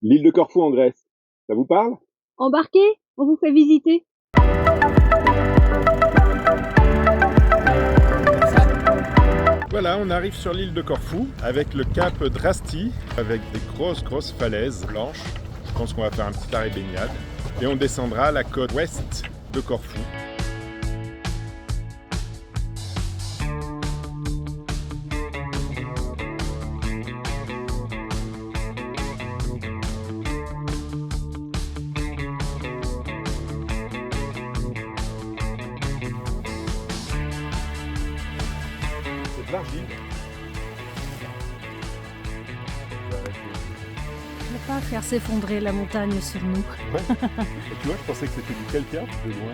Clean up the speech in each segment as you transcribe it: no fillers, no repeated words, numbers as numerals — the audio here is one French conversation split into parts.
L'île de Corfou en Grèce, ça vous parle? Embarquez, on vous fait visiter. Voilà, on arrive sur l'île de Corfou avec le cap Drasti, avec des grosses falaises blanches. Je pense qu'on va faire un petit arrêt baignade. Et on descendra la côte ouest de Corfou. C'est de l'argile. Ne pas faire s'effondrer la montagne sur nous. Ouais. Et tu vois, je pensais que c'était du calcaire de loin.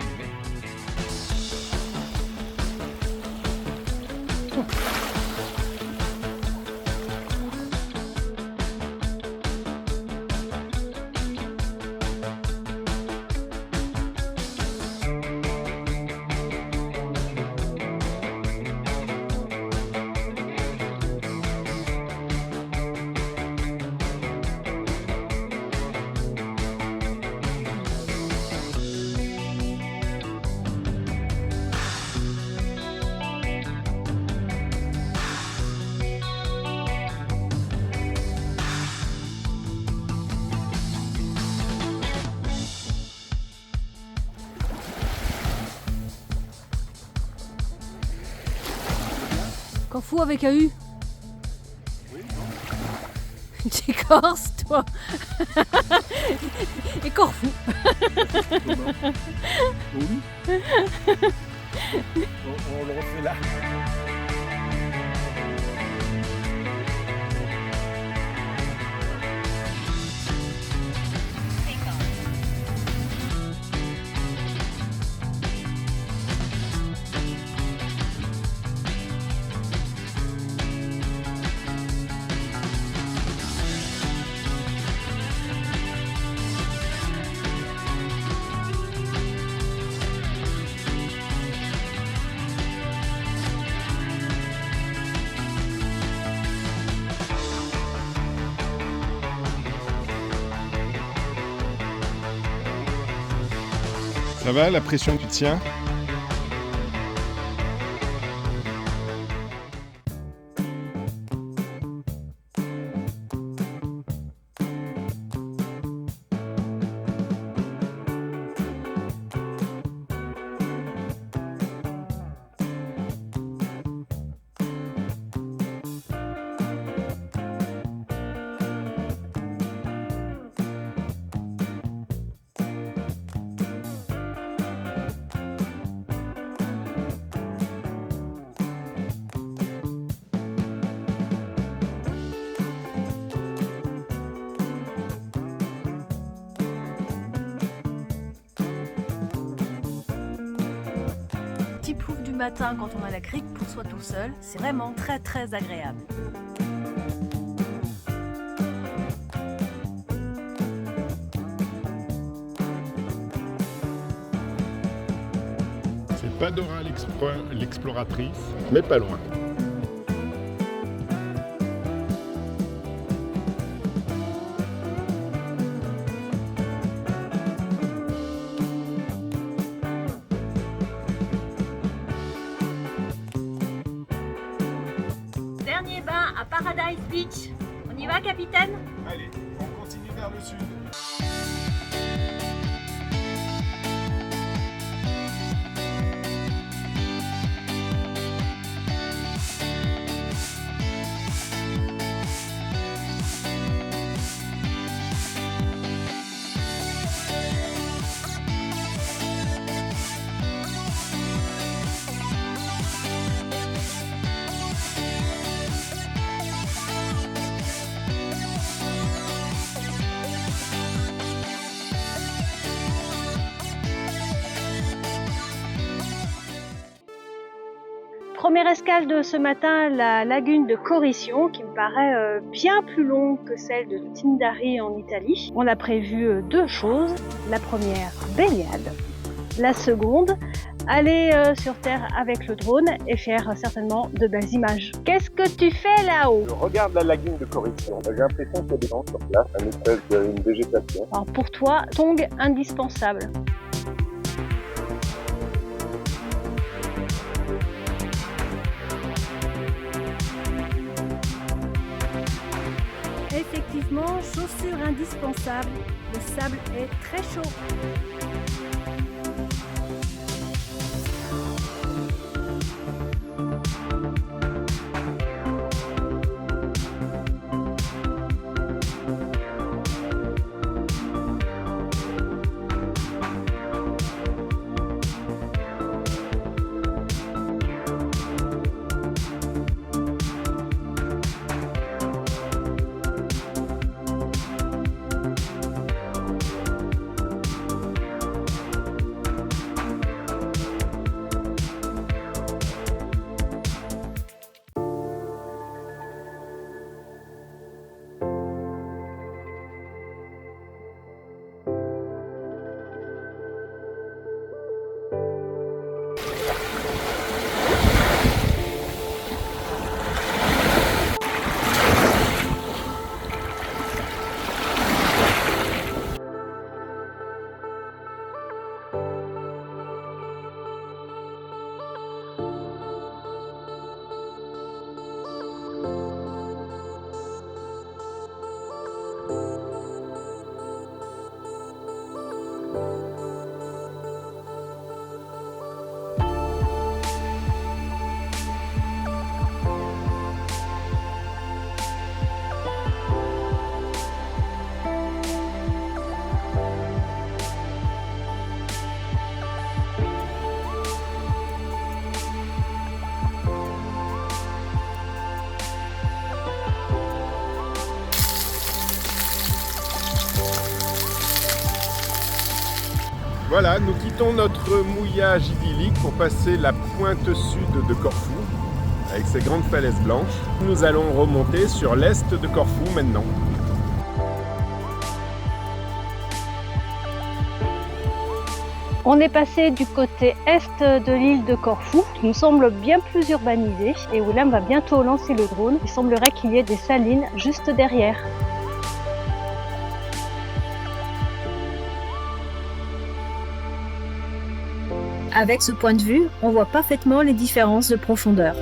Corfou avec un U. Oui, Tu es corse, toi. Et Corfou. oui. On le refait là. Ça va, la pression tu tiens? Petit plouf du matin quand on a la crique pour soi tout seul, c'est vraiment très agréable. C'est pas Dora l'exploratrice, mais pas loin. Dernier bain à Paradise Beach. On y va, capitaine? Allez, on continue vers le sud. Première escale de ce matin, la lagune de Corission, qui me paraît bien plus longue que celle de Tindari en Italie. On a prévu deux choses. La première, baignade. La seconde, aller sur Terre avec le drone et faire certainement de belles images. Qu'est-ce que tu fais là-haut? Je regarde la lagune de Corission. J'ai l'impression qu'il y a des gens sur place, une espèce de végétation. Alors pour toi, tongs indispensable. Effectivement, chaussures indispensables. Le sable est très chaud. Voilà, nous quittons notre mouillage idyllique pour passer la pointe sud de Corfou, avec ses grandes falaises blanches. Nous allons remonter sur l'est de Corfou maintenant. On est passé du côté est de l'île de Corfou, qui nous semble bien plus urbanisé, et William va bientôt lancer le drone. Il semblerait qu'il y ait des salines juste derrière. Avec ce point de vue, on voit parfaitement les différences de profondeur.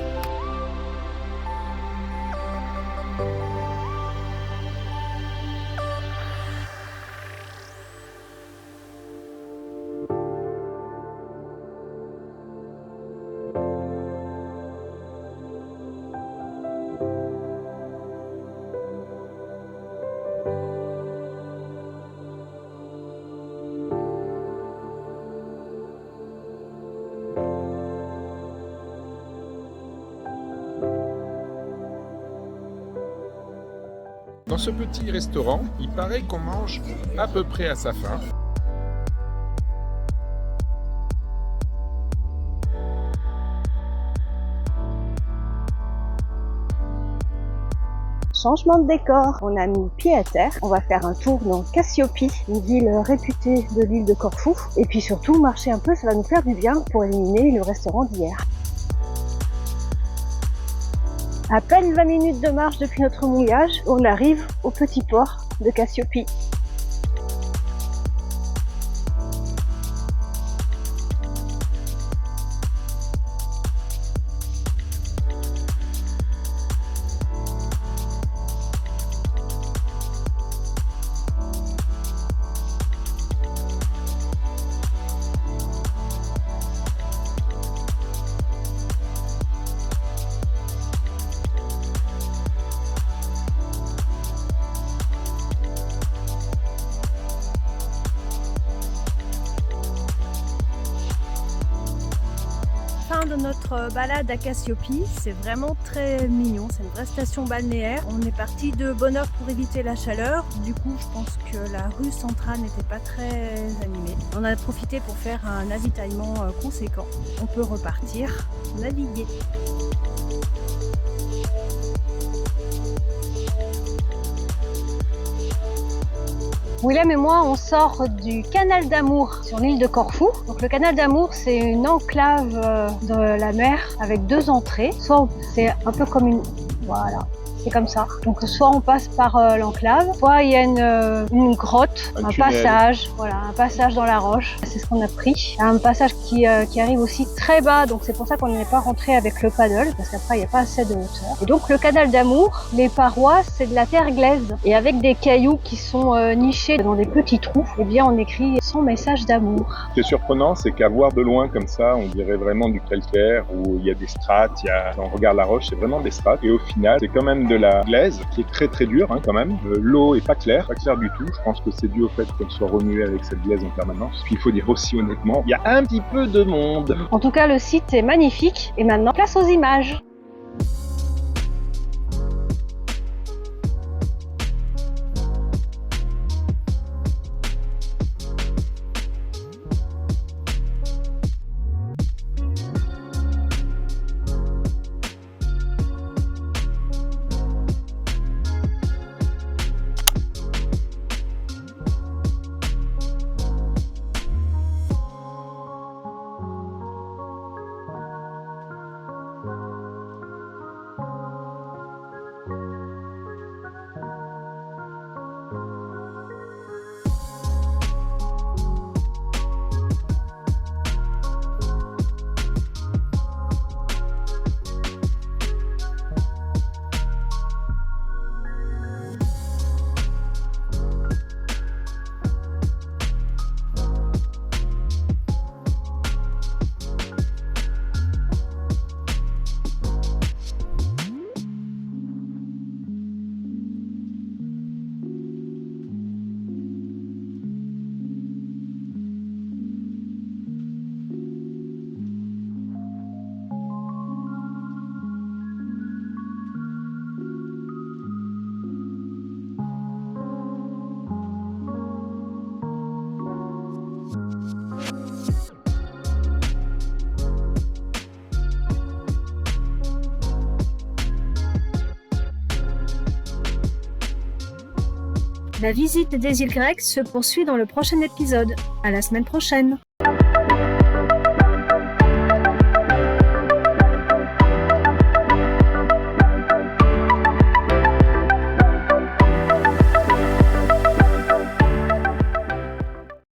Dans ce petit restaurant, il paraît qu'on mange à peu près à sa faim. Changement de décor, on a mis pied à terre, on va faire un tour dans Cassiopie, une ville réputée de l'île de Corfou, et puis surtout marcher un peu, ça va nous faire du bien pour éliminer le restaurant d'hier. À peine 20 minutes de marche depuis notre mouillage, on arrive au petit port de Cassiopie. Fin de notre balade à Cassiopie, c'est vraiment très mignon, c'est une vraie station balnéaire. On est parti de bonne heure pour éviter la chaleur, du coup je pense que la rue centrale n'était pas très animée. On a profité pour faire un avitaillement conséquent. On peut repartir naviguer. William et moi, on sort du canal d'Amour sur l'île de Corfou. Donc le canal d'Amour, c'est une enclave de la mer avec 2 entrées. Soit c'est un peu comme une... Voilà. C'est comme ça. Donc soit on passe par l'enclave, soit il y a une grotte, un passage, voilà, un passage dans la roche. C'est ce qu'on a pris. Un passage qui arrive aussi très bas, donc c'est pour ça qu'on n'est pas rentré avec le paddle, parce qu'après il n'y a pas assez de hauteur. Et donc le canal d'Amour, les parois, c'est de la terre glaise. Et avec des cailloux qui sont nichés dans des petits trous, eh bien on écrit son message d'amour. Ce qui est surprenant, c'est qu'à voir de loin comme ça, on dirait vraiment du calcaire, où il y a des strates, on regarde la roche, c'est vraiment des strates. Et au final, c'est quand même de la glaise qui est très très dure quand même. L'eau est pas claire du tout. Je pense que c'est dû au fait qu'elle soit remuée avec cette glaise en permanence. Puis il faut dire aussi honnêtement, il y a un petit peu de monde. En tout cas, le site est magnifique. Et maintenant, place aux images. La visite des îles grecques se poursuit dans le prochain épisode. À la semaine prochaine!